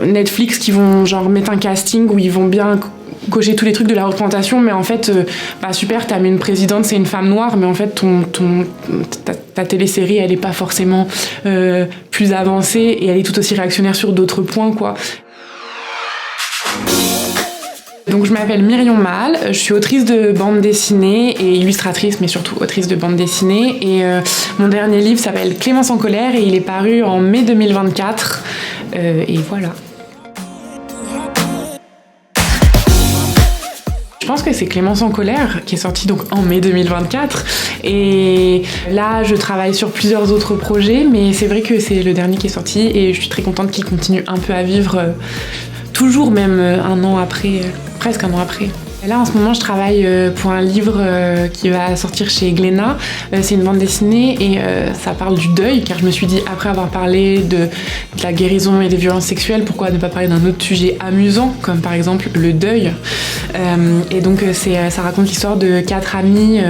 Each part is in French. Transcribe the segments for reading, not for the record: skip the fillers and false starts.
Netflix qui vont genre mettre un casting où ils vont bien cocher tous les trucs de la représentation, mais en fait, super, t'as mis une présidente, c'est une femme noire, mais en fait, ta télésérie, elle est pas forcément plus avancée et elle est tout aussi réactionnaire sur d'autres points, quoi. Donc je m'appelle Myrion Maal, je suis autrice de bande dessinée et illustratrice, mais surtout autrice de bande dessinée. Et mon dernier livre s'appelle Clémence en colère et il est paru en mai 2024. Et voilà. Je pense que c'est Clémence en colère qui est sorti donc en mai 2024. Et là, je travaille sur plusieurs autres projets, mais c'est vrai que c'est le dernier qui est sorti et je suis très contente qu'il continue un peu à vivre. Toujours même un an après, presque un an après. Et là en ce moment je travaille pour un livre qui va sortir chez Glénat. C'est une bande dessinée et ça parle du deuil, car je me suis dit après avoir parlé de la guérison et des violences sexuelles, pourquoi ne pas parler d'un autre sujet amusant comme par exemple le deuil. Et donc ça raconte l'histoire de 4 amies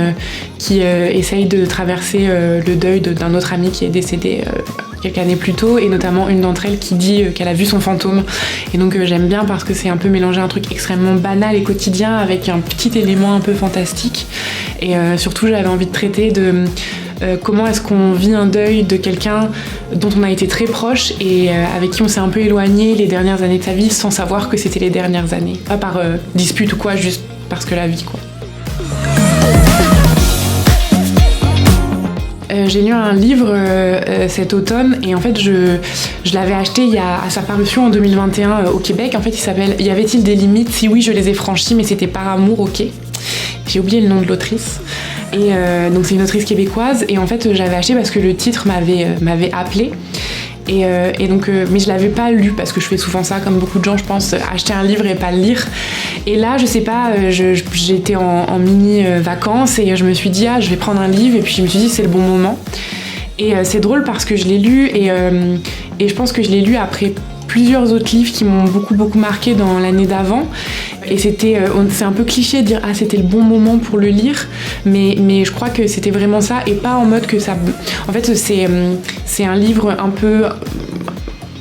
qui essayent de traverser le deuil d'un autre ami qui est décédé quelques années plus tôt, et notamment une d'entre elles qui dit qu'elle a vu son fantôme. Et donc j'aime bien parce que c'est un peu mélanger un truc extrêmement banal et quotidien avec un petit élément un peu fantastique. Et surtout j'avais envie de traiter de comment est-ce qu'on vit un deuil de quelqu'un dont on a été très proche et avec qui on s'est un peu éloigné les dernières années de sa vie sans savoir que c'était les dernières années. Pas par dispute ou quoi, juste parce que la vie, quoi. J'ai lu un livre cet automne et en fait je l'avais acheté à sa parution en 2021 au Québec. En fait il s'appelle « Y avait-il des limites? Si oui, je les ai franchies, mais c'était par amour, ok ». J'ai oublié le nom de l'autrice. Et donc c'est une autrice québécoise et en fait j'avais acheté parce que le titre m'avait appelée. Et donc, mais je l'avais pas lu parce que je fais souvent ça, comme beaucoup de gens, je pense, acheter un livre et pas le lire. Et là, je sais pas, j'étais en mini vacances et je me suis dit je vais prendre un livre, et puis je me suis dit c'est le bon moment. Et c'est drôle parce que je l'ai lu et je pense que je l'ai lu après plusieurs autres livres qui m'ont beaucoup marqué dans l'année d'avant. Et c'est un peu cliché de dire c'était le bon moment pour le lire, mais je crois que c'était vraiment ça, et pas en mode que ça. En fait, c'est un livre un peu.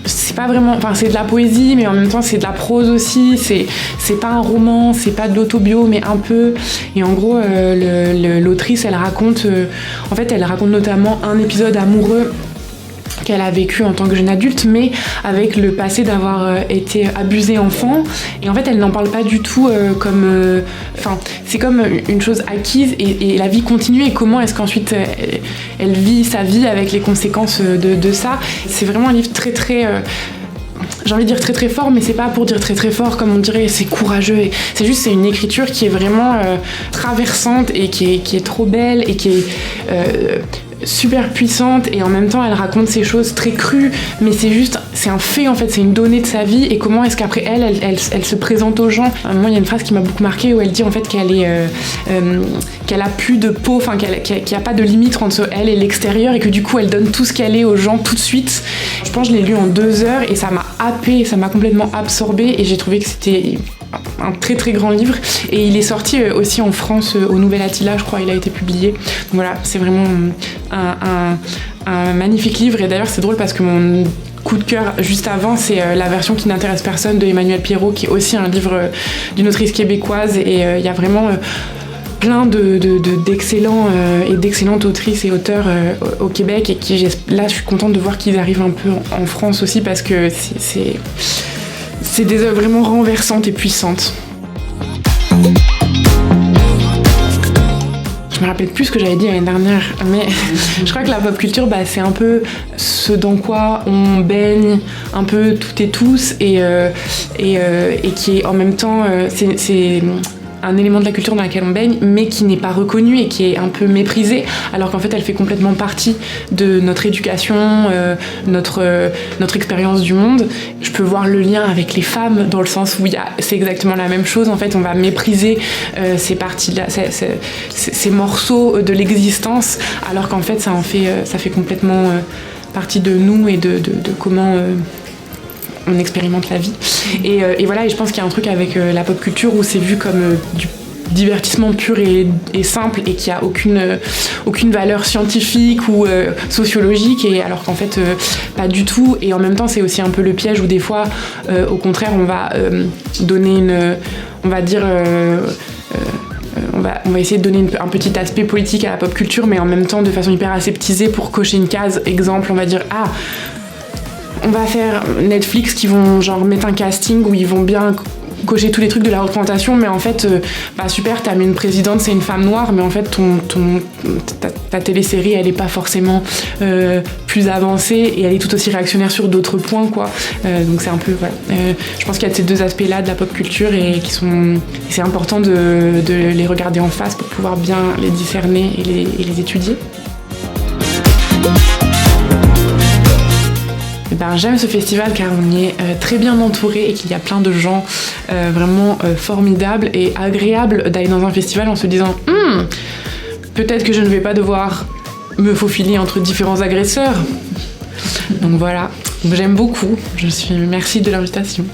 C'est pas vraiment. Enfin, c'est de la poésie, mais en même temps, c'est de la prose aussi. C'est pas un roman, c'est pas de l'autobio, mais un peu. Et en gros, l'autrice, elle raconte. En fait, elle raconte notamment un épisode amoureux qu'elle a vécu en tant que jeune adulte, mais avec le passé d'avoir été abusée enfant. Et en fait, elle n'en parle pas du tout comme... c'est comme une chose acquise et la vie continue, et comment est-ce qu'ensuite elle vit sa vie avec les conséquences de ça. C'est vraiment un livre très j'ai envie de dire très fort, mais c'est pas pour dire très fort comme on dirait c'est courageux. C'est une écriture qui est vraiment traversante et qui est trop belle et qui est super puissante, et en même temps elle raconte ces choses très crues, mais c'est un fait en fait, c'est une donnée de sa vie, et comment est-ce qu'après elle se présente aux gens. À un moment il y a une phrase qui m'a beaucoup marquée où elle dit en fait qu'elle a plus de peau, enfin qu'il n'y a pas de limite entre elle et l'extérieur, et que du coup elle donne tout ce qu'elle est aux gens tout de suite. Je pense que je l'ai lu en 2 heures et ça m'a happée, ça m'a complètement absorbée, et j'ai trouvé que c'était un très grand livre, et il est sorti aussi en France au Nouvel Attila, je crois, il a été publié. Donc voilà, c'est vraiment un magnifique livre. Et d'ailleurs c'est drôle parce que mon coup de cœur juste avant, c'est La version qui n'intéresse personne de Emmanuel Pierrot, qui est aussi un livre d'une autrice québécoise, et il y a vraiment plein d'excellents et d'excellentes autrices et auteurs au Québec, et là je suis contente de voir qu'ils arrivent un peu en France aussi, parce que c'est des œuvres vraiment renversantes et puissantes. Je me rappelle plus ce que j'avais dit l'année dernière, mais je crois que la pop culture, c'est un peu ce dans quoi on baigne un peu toutes et tous, et qui est en même temps, c'est un élément de la culture dans laquelle on baigne, mais qui n'est pas reconnu et qui est un peu méprisé, alors qu'en fait elle fait complètement partie de notre éducation, notre expérience du monde. Je peux voir le lien avec les femmes, dans le sens où c'est exactement la même chose. En fait, on va mépriser ces parties-là, ces morceaux de l'existence, alors qu'en fait ça fait complètement partie de nous et de comment on expérimente la vie. Et voilà, et je pense qu'il y a un truc avec la pop culture où c'est vu comme divertissement pur et simple et qui a aucune valeur scientifique ou sociologique, et alors qu'en fait pas du tout. Et en même temps c'est aussi un peu le piège où des fois au contraire on va donner on va essayer de donner un petit aspect politique à la pop culture, mais en même temps de façon hyper aseptisée pour cocher une case. Exemple, on va dire on va faire Netflix qui vont genre mettre un casting où ils vont bien cocher tous les trucs de la représentation, mais en fait super, t'as mis une présidente, c'est une femme noire, mais en fait ta télésérie elle est pas forcément plus avancée et elle est tout aussi réactionnaire sur d'autres points quoi. Donc c'est un peu voilà. Je pense qu'il y a ces deux aspects là de la pop culture et c'est important de les regarder en face pour pouvoir bien les discerner et les étudier. J'aime ce festival car on y est très bien entouré et qu'il y a plein de gens vraiment formidables et agréables d'aller dans un festival en se disant peut-être que je ne vais pas devoir me faufiler entre différents agresseurs. Donc voilà, j'aime beaucoup. Merci de l'invitation.